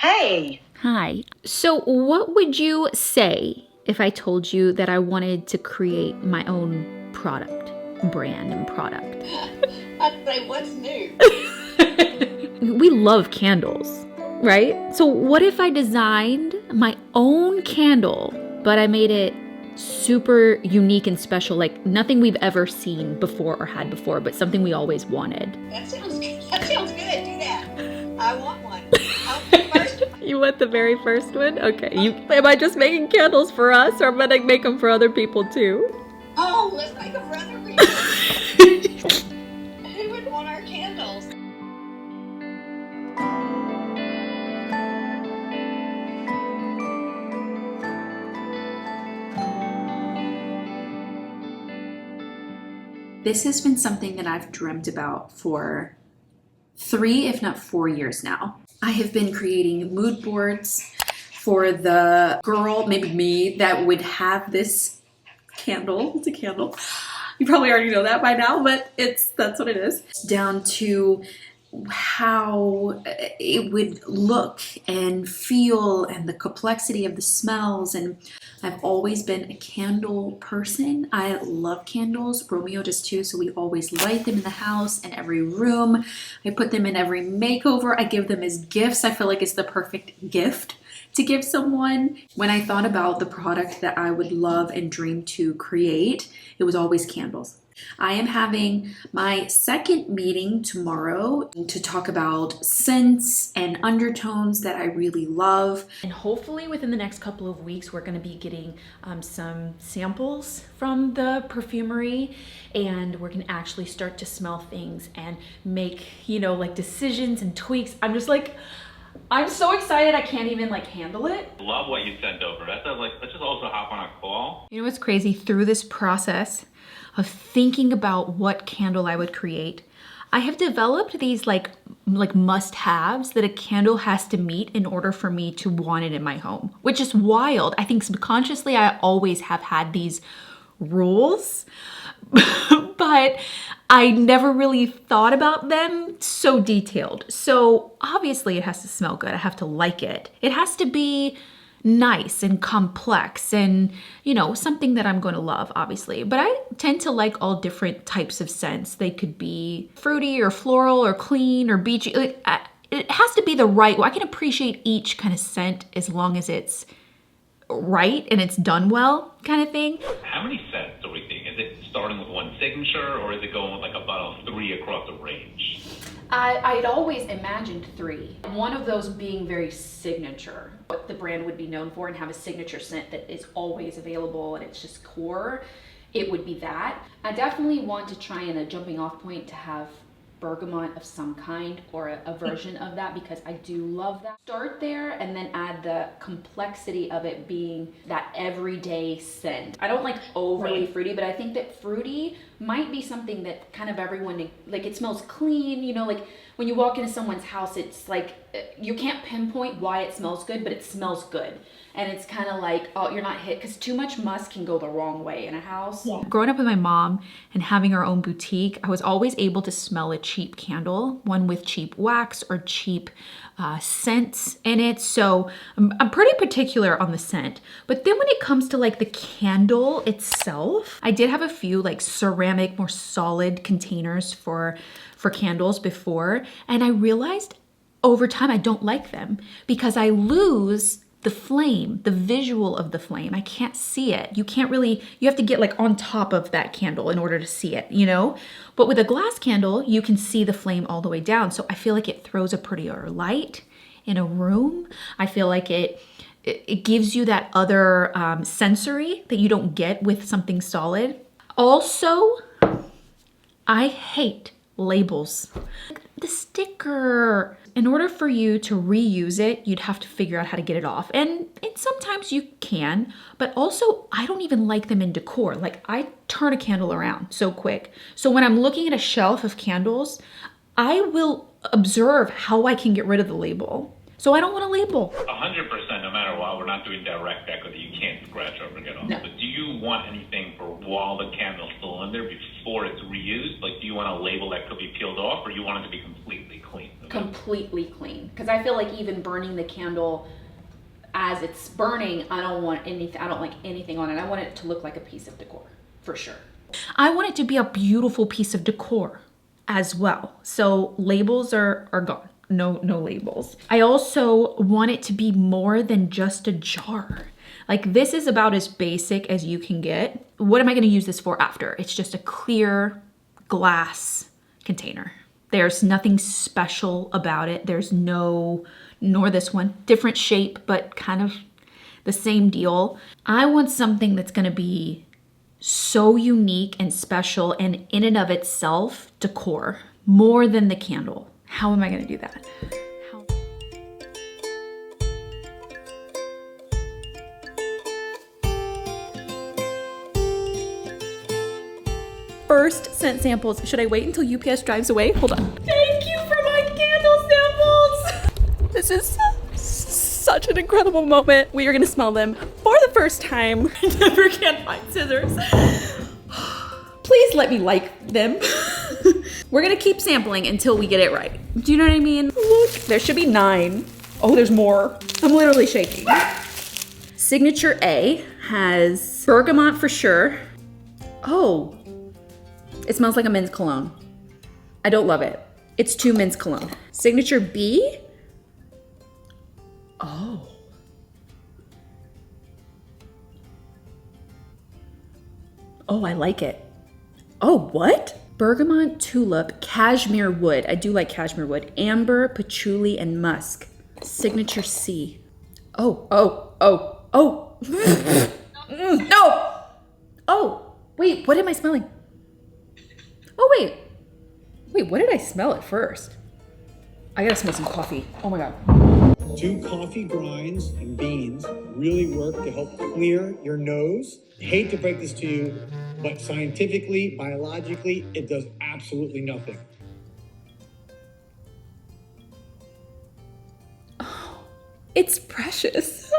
Hey. Hi. So what would you say if I told you that I wanted to create my own brand and product? I'd say, what's new? We love candles, right? So what if I designed my own candle, but I made it super unique and special, like nothing we've ever seen before or had before, but something we always wanted? That sounds good. That sounds good. Do that. I want one. I'll be first. You want the very first one? Okay. Am I just making candles for us, or am I gonna make them for other people too? Oh, let's make them for other people. Who would want our candles? This has been something that I've dreamt about for 3, if not 4 years now. I have been creating mood boards for the girl, maybe me, that would have this candle. It's a candle. You probably already know that by now, but that's what it is. Down to how it would look and feel and the complexity of the smells. And I've always been a candle person. I love candles. Romeo does too, so we always light them in the house and every room. I put them in every makeover. I give them as gifts. I feel like it's the perfect gift to give someone. When I thought about the product that I would love and dream to create, it was always candles. I am having my second meeting tomorrow to talk about scents and undertones that I really love. And hopefully within the next couple of weeks, we're going to be getting some samples from the perfumery, and we're going to actually start to smell things and make, like decisions and tweaks. I'm so excited I can't even handle it. Love what you sent over. That sounds like, let's just also hop on a call. You know what's crazy? Through this process of thinking about what candle I would create, I have developed these like must-haves that a candle has to meet in order for me to want it in my home, which is wild. I think subconsciously I always have had these rules, but I never really thought about them so detailed. So obviously it has to smell good. I have to like it. It has to be nice and complex and, something that I'm going to love, obviously. But I tend to like all different types of scents. They could be fruity or floral or clean or beachy. It has to be the right way. I can appreciate each kind of scent as long as it's right and it's done well, kind of thing. How many scents are we thinking? Is it starting with one signature, or is it going with about 3 across the range? I'd always imagined 3. One of those being very signature, what the brand would be known for, and have a signature scent that is always available and it's just core. It would be that. I definitely want to try in a jumping off point to have bergamot of some kind, or a version of that, because I do love that. Start there and then add the complexity of it being that everyday scent. I don't like overly fruity, but I think that fruity might be something that kind of everyone, it smells clean, when you walk into someone's house, it's you can't pinpoint why it smells good, but it smells good. And it's kind of oh, you're not hit, because too much musk can go the wrong way in a house. Yeah. Growing up with my mom and having our own boutique, I was always able to smell a cheap candle, one with cheap wax or cheap scents in it. So I'm pretty particular on the scent. But then when it comes to the candle itself, I did have a few ceramic, more solid containers for candles before. And I realized over time I don't like them because I lose the flame, the visual of the flame. I can't see it. You have to get on top of that candle in order to see it, But with a glass candle, you can see the flame all the way down. So I feel like it throws a prettier light in a room. I feel like it gives you that other sensory that you don't get with something solid. Also, I hate labels. The sticker. In order for you to reuse it, you'd have to figure out how to get it off. And sometimes you can, but also I don't even like them in decor. I turn a candle around so quick. So when I'm looking at a shelf of candles, I will observe how I can get rid of the label. So I don't want a label. 100%, no matter what. We're not doing direct deco that you can't scratch over and get off. No. But do you want anything for while the candle's still in there before it's reused? Do you want a label that could be peeled off, or you want it to be completely clean? completely clean. Because I feel like even burning the candle as it's burning, I don't like anything on it. I want it to look like a piece of decor, for sure. I want it to be a beautiful piece of decor as well. So labels are gone. No labels. I also want it to be more than just a jar. Like, this is about as basic as you can get. What am I gonna use this for after? It's just a clear glass container. There's nothing special about it. There's nor this one. Different shape, but kind of the same deal. I want something that's gonna be so unique and special and in and of itself decor, more than the candle. How am I gonna do that? First scent samples. Should I wait until UPS drives away? Hold on. Thank you for my candle samples. This is such an incredible moment. We are gonna smell them for the first time. I never can find scissors. Please let me like them. We're gonna keep sampling until we get it right. Do you know what I mean? Look, there should be 9. Oh, there's more. I'm literally shaking. Signature A has bergamot for sure. Oh. It smells like a men's cologne. I don't love it. It's too men's cologne. Signature B. Oh. Oh, I like it. Oh, what? Bergamot, tulip, cashmere wood. I do like cashmere wood. Amber, patchouli, and musk. Signature C. Oh. No! Oh, wait, what am I smelling? Oh, wait, what did I smell at first? I gotta smell some coffee. Oh my God. 2 coffee grinds and beans really work to help clear your nose. I hate to break this to you, but scientifically, biologically, it does absolutely nothing. Oh, it's precious.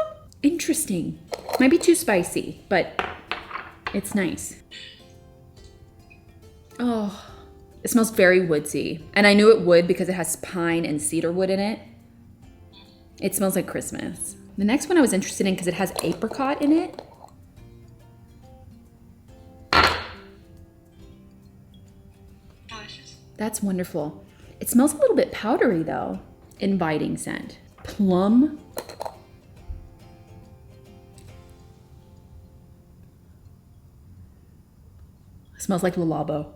Interesting. Might be too spicy, but it's nice. Oh, it smells very woodsy. And I knew it would because it has pine and cedar wood in it. It smells like Christmas. The next one I was interested in because it has apricot in it. Delicious. That's wonderful. It smells a little bit powdery though. Inviting scent. Plum. It smells like Le Labo.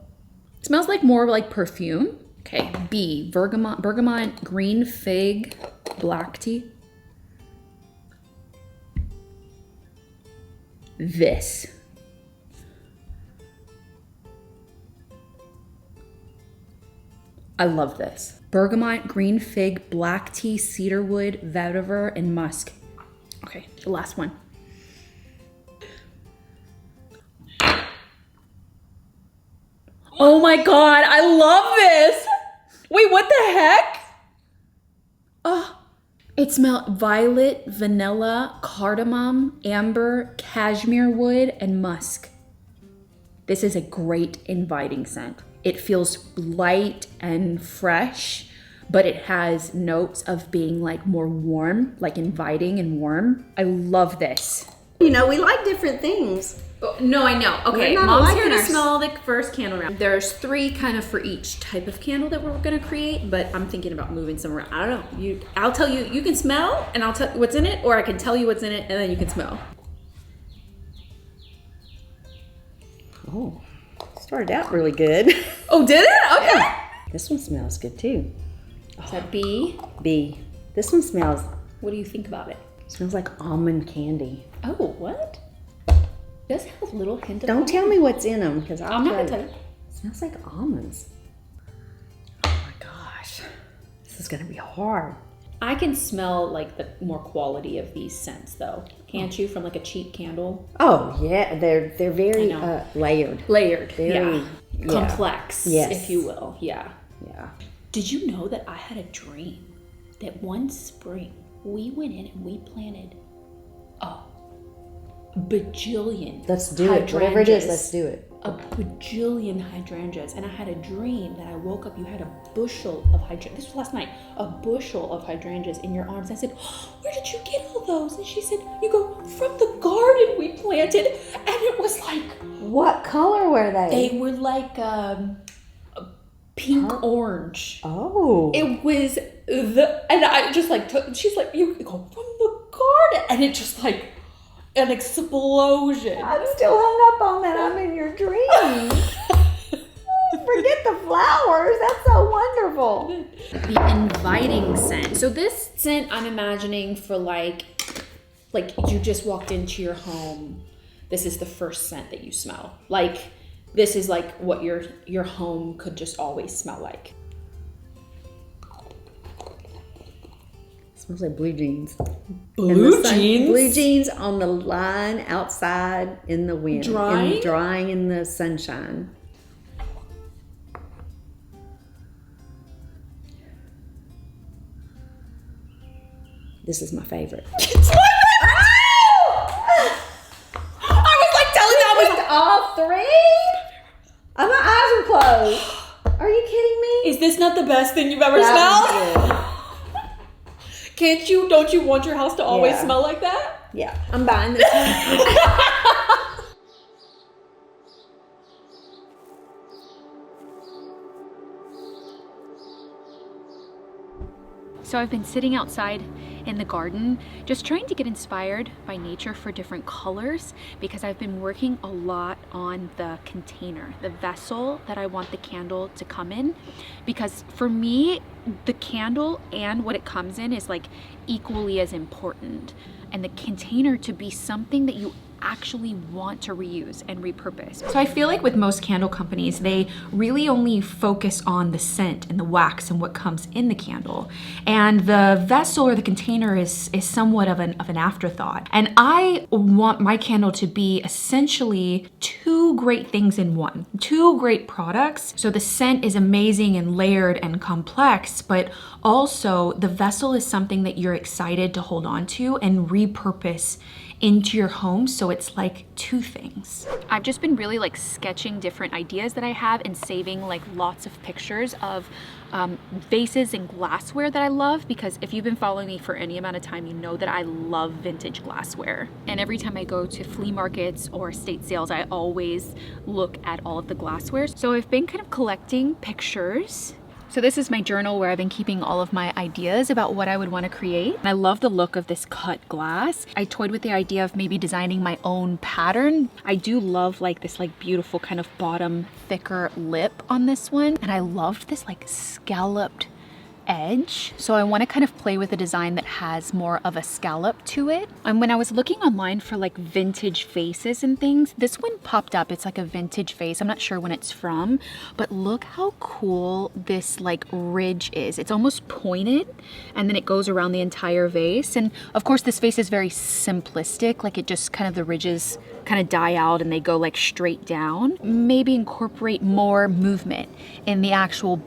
It smells like more like perfume. Okay, B, bergamot, green fig, black tea. This. I love this. Bergamot, green fig, black tea, cedarwood, vetiver, and musk. Okay, the last one. Oh my God, I love this. Wait, what the heck? Oh, it smells violet, vanilla, cardamom, amber, cashmere wood, and musk. This is a great inviting scent. It feels light and fresh, but it has notes of being like more warm, like inviting and warm. I love this. You know, we like different things. No, I know. Okay, We're not Mom's liking here to ours. smell the first candle round. There's 3 kind of for each type of candle that we're gonna create, but I'm thinking about moving some around. I don't know. I'll tell you, you can smell and I'll tell you what's in it, or I can tell you what's in it and then you can smell. Oh, started out really good. Oh, did it? Okay. Yeah. This one smells good too. Is that B? B. This one smells What do you think about it? like almond candy. Oh, what? Does it have a little hint of Don't tell me what's in them because I'm not gonna tell you. It smells like almonds. Oh my gosh, this is gonna be hard. I can smell like the more quality of these scents though. Can't you, from like a cheap candle? Oh yeah, they're very I know. layered. Layered, Very yeah. Complex, Yes. if you will, yeah. Yeah. Did you know that I had a dream that one spring we went in and we planted bajillion. Let's do it. Whatever it is, let's do it. A bajillion hydrangeas. And I had a dream that I woke up, you had a bushel of hydrangeas. This was last night. A bushel of hydrangeas in your arms. I said, oh, where did you get all those? And she said, you go, from the garden we planted. And it was like... What color were they? They were like pink orange. Oh. It was and I just like took, she's like, you go from the garden. And it just like... an explosion. I'm still hung up on that. I'm in your dream. Forget the flowers. That's so wonderful. The inviting scent. So this scent I'm imagining for like you just walked into your home. This is the first scent that you smell. Like this is like what your home could just always smell like. Smells like blue jeans. Blue jeans? Blue jeans on the line outside in the wind. Drying? Drying in the sunshine. This is my favorite. I was like telling that was All three? My eyes are closed. Are you kidding me? Is this not the best thing you've ever smelled? Don't you want your house to always Yeah. smell like that? Yeah, I'm buying this one. So I've been sitting outside in the garden, just trying to get inspired by nature for different colors, because I've been working a lot on the container, the vessel that I want the candle to come in. Because for me, the candle and what it comes in is like equally as important. And the container to be something that you actually want to reuse and repurpose. So I feel like with most candle companies, they really only focus on the scent and the wax and what comes in the candle. And the vessel or the container is somewhat of an afterthought. And I want my candle to be essentially two great things in one, two great products. So the scent is amazing and layered and complex, but also the vessel is something that you're excited to hold on to and repurpose into your home, so it's like two things. I've just been really like sketching different ideas that I have and saving like lots of pictures of vases and glassware that I love, because if you've been following me for any amount of time, you know that I love vintage glassware. And every time I go to flea markets or estate sales, I always look at all of the glassware. So I've been kind of collecting pictures. So this is my journal where I've been keeping all of my ideas about what I would want to create. And I love the look of this cut glass. I toyed with the idea of maybe designing my own pattern. I do love like this like beautiful kind of bottom thicker lip on this one. And I loved this like scalloped edge. So I want to kind of play with a design that has more of a scallop to it. And when I was looking online for like vintage vases and things, this one popped up. It's like a vintage vase. I'm not sure when it's from, but look how cool this like ridge is. It's almost pointed and then it goes around the entire vase. And of course this vase is very simplistic. Like it just kind of the ridges kind of die out and they go like straight down. Maybe incorporate more movement in the actual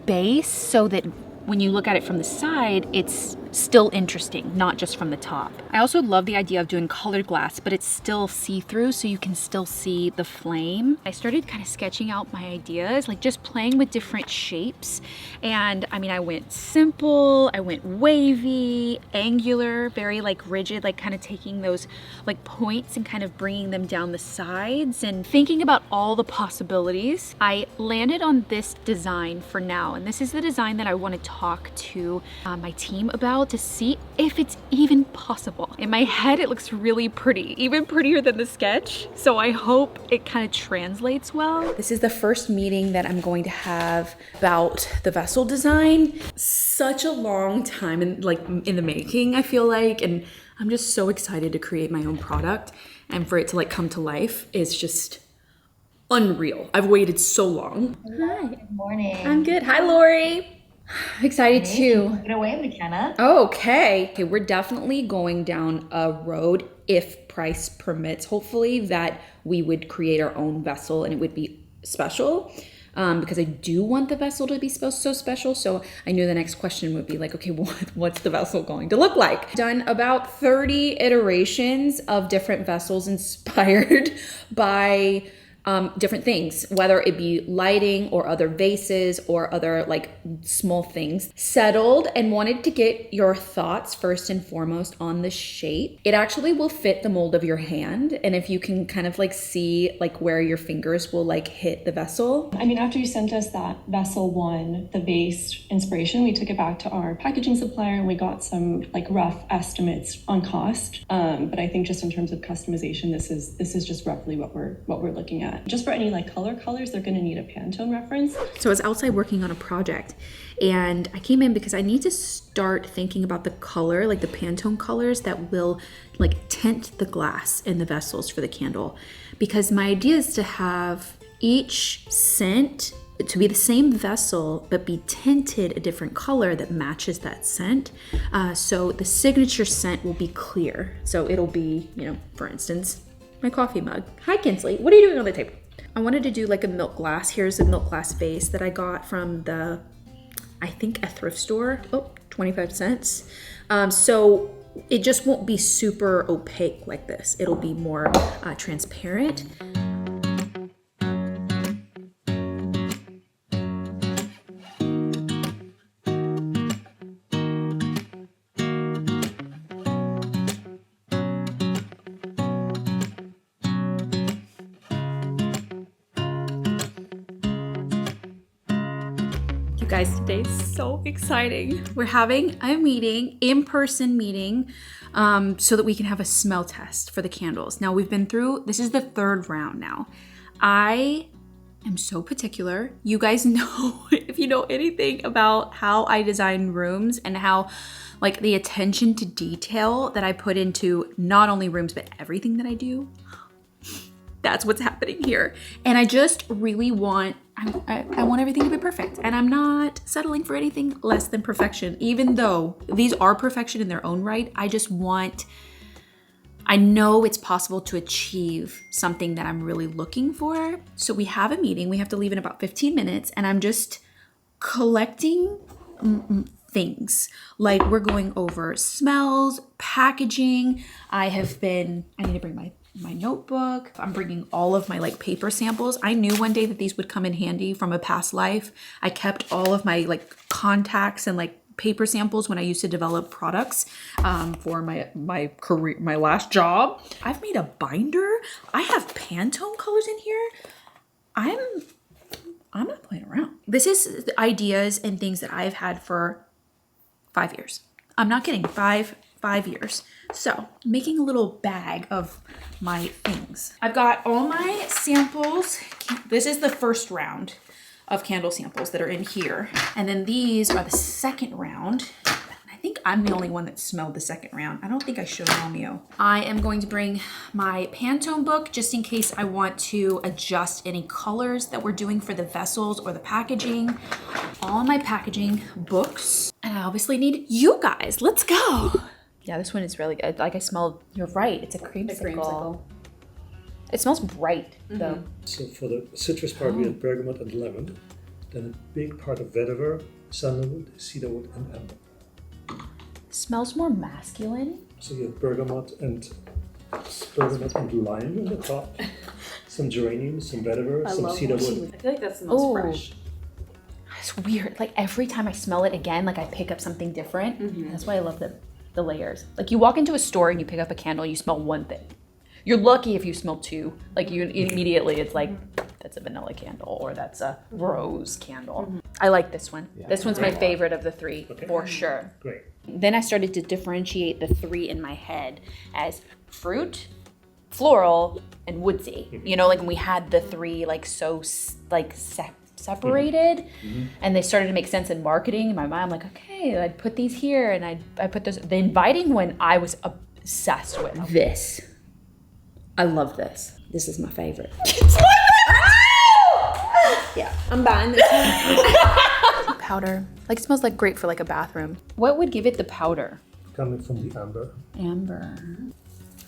base so that when you look at it from the side, it's still interesting, not just from the top. I also love the idea of doing colored glass, but it's still see-through, so you can still see the flame. I started kind of sketching out my ideas, like just playing with different shapes. And I mean, I went simple, I went wavy, angular, very like rigid, like kind of taking those like points and kind of bringing them down the sides and thinking about all the possibilities. I landed on this design for now, and this is the design that I want to talk to my team about to see if it's even possible. In my head, it looks really pretty, even prettier than the sketch. So I hope it kind of translates well. This is the first meeting that I'm going to have about the vessel design. Such a long time in the making, I feel like, and I'm just so excited to create my own product and for it to like come to life. It's just unreal. I've waited so long. Hi. Good morning. I'm good. Hi, Lori. I'm excited too. Take it away, MaCenna. Okay, we're definitely going down a road, if price permits, hopefully, that we would create our own vessel and it would be special. because I do want the vessel to be so special. So I knew the next question would be like, okay, what's the vessel going to look like? Done about 30 iterations of different vessels inspired by different things, whether it be lighting or other vases or other like small things. Settled and wanted to get your thoughts first and foremost on the shape. It actually will fit the mold of your hand. And if you can kind of like see like where your fingers will like hit the vessel. I mean, after you sent us that vessel one, the vase inspiration, we took it back to our packaging supplier and we got some like rough estimates on cost. But I think just in terms of customization, this is just roughly what we're looking at. Just for any like colors, they're gonna need a Pantone reference. So I was outside working on a project and I came in because I need to start thinking about the color, like the Pantone colors that will like tint the glass in the vessels for the candle. Because my idea is to have each scent to be the same vessel, but be tinted a different color that matches that scent. So the signature scent will be clear. So it'll be, you know, for instance, my coffee mug. Hi, Kinsley. What are you doing on the table? I wanted to do like a milk glass. Here's a milk glass vase that I got from I think a thrift store. Oh, 25 cents. So it just won't be super opaque like this. It'll be more transparent. Guys, today's so exciting. We're having a meeting, in-person meeting, so that we can have a smell test for the candles. Now we've been through, this is the third round now. I am so particular. You guys know, if you know anything about how I design rooms and how like the attention to detail that I put into not only rooms, but everything that I do, that's what's happening here. And I just really want, I want everything to be perfect. And I'm not settling for anything less than perfection, even though these are perfection in their own right. I know it's possible to achieve something that I'm really looking for. So we have a meeting, we have to leave in about 15 minutes, and I'm just collecting things. Like we're going over smells, packaging. I need to bring my notebook. I'm bringing all of my like paper samples. I knew one day that these would come in handy from a past life. I kept all of my like contacts and like paper samples when I used to develop products for my career, my last job. I've made a binder. I have Pantone colors in here. I'm not playing around. This is the ideas and things that I've had for 5 years. I'm not kidding, five years. So making a little bag of my things. I've got all my samples. This is the first round of candle samples that are in here. And then these are the second round. I think I'm the only one that smelled the second round. I don't think I showed Romeo. I am going to bring my Pantone book just in case I want to adjust any colors that we're doing for the vessels or the packaging. All my packaging books. And I obviously need you guys. Let's go. Yeah, this one is really good. Like I smell, you're right, it's a creamsicle. It smells bright though. So for the citrus part, we have bergamot and lemon. Then a big part of vetiver, sandalwood, cedarwood, and amber. Smells more masculine. So you have bergamot and lime on the top. Some geraniums, some vetiver, some cedarwood. I feel like that's the most fresh. It's weird. Like every time I smell it again, like I pick up something different. That's why I love the layers. Like you walk into a store and you pick up a candle, you smell one thing. You're lucky if you smell two. Like you immediately, it's like, that's a vanilla candle or that's a rose candle. I like this one. Yeah. This one's my favorite of the three, for sure. Great. Then I started to differentiate the three in my head as fruit, floral, and woodsy. You know, like when we had the three like so like separated and they started to make sense in marketing. In my mind, I'm like, okay, I'd put these here and I put this. The inviting one I was obsessed with. This. I love this. This is my favorite. It's my favorite! Yeah, I'm buying this one. Powder. Like it smells like great for like a bathroom. What would give it the powder? Coming from the amber. Amber.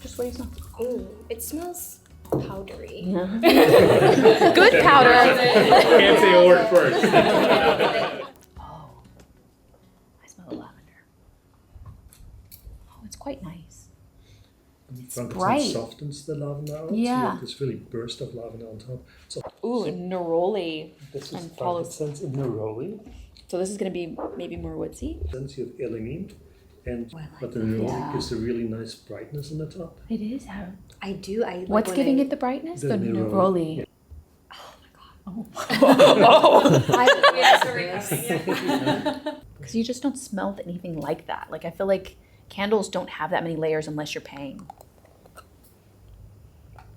Just what do you smell? Oh, it smells powdery. Good powder. Can't say a word first. Oh, I smell the lavender. Oh, it's quite nice. Frankincense softens the lavender out. Yeah. So you have this really burst of lavender on top. So, Ooh, neroli. this is and frankincense and neroli. So this is going to be maybe more woodsy? Then you have elimine. But the neroli gives a really nice brightness on the top. It is. I do. What's giving it the brightness? The neroli. Yeah. Because you just don't smell anything like that. Like, I feel like candles don't have that many layers unless you're paying.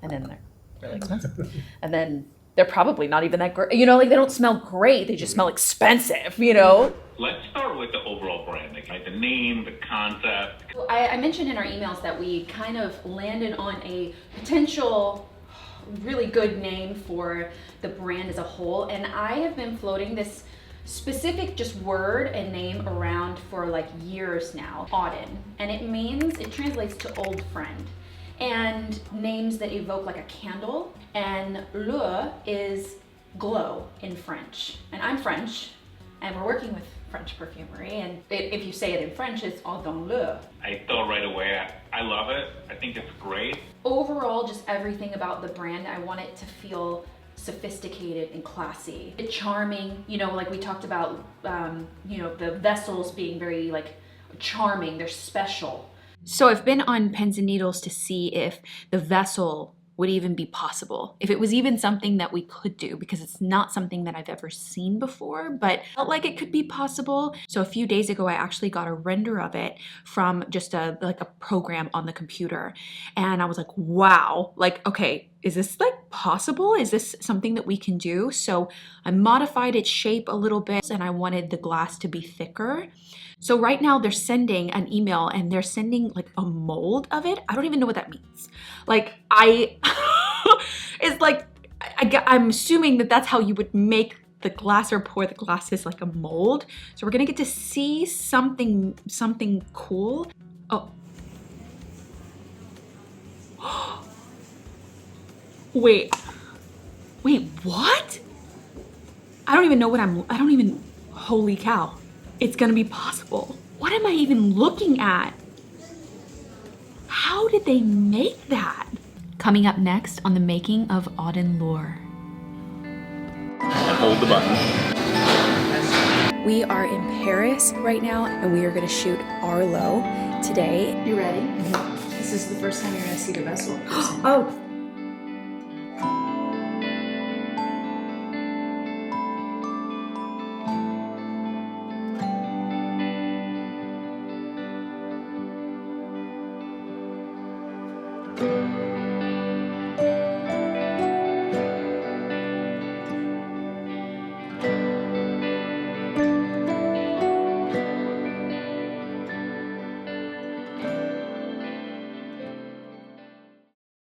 And then they're really expensive. And then they're probably not even that great. You know, like they don't smell great. They just smell expensive, you know? Let's start with the overall brand, like the name, the concept. I mentioned in our emails that we kind of landed on a potential really good name for the brand as a whole, and I have been floating this specific just word and name around for like years now. Auden, and it translates to old friend, and names that evoke like a candle, and le is glow in French, and I'm French, and we're working with French perfumery, and if you say it in French, it's Auden le. I thought right away, I love it. I think it's great. Overall, just everything about the brand, I want it to feel sophisticated and classy. It's charming, you know, like we talked about, you know, the vessels being very like charming, they're special. So I've been on pins and needles to see if the vessel would even be possible, if it was even something that we could do, because it's not something that I've ever seen before, but felt like it could be possible. So a few days ago, I actually got a render of it from just a program on the computer. And I was like, wow, like, okay, is this like possible? Is this something that we can do? So I modified its shape a little bit, and I wanted the glass to be thicker. So right now they're sending an email and they're sending like a mold of it. I don't even know what that means. Like it's like, I'm assuming that that's how you would make the glass or pour the glasses, like a mold. So we're gonna get to see something cool. Oh. Wait, what? I don't even, holy cow. It's gonna be possible. What am I even looking at? How did they make that? Coming up next on the making of Auden Lure. And hold the button. We are in Paris right now, and we are going to shoot Arlo today. You ready? Mm-hmm. This is the first time you're gonna see the vessel. Oh.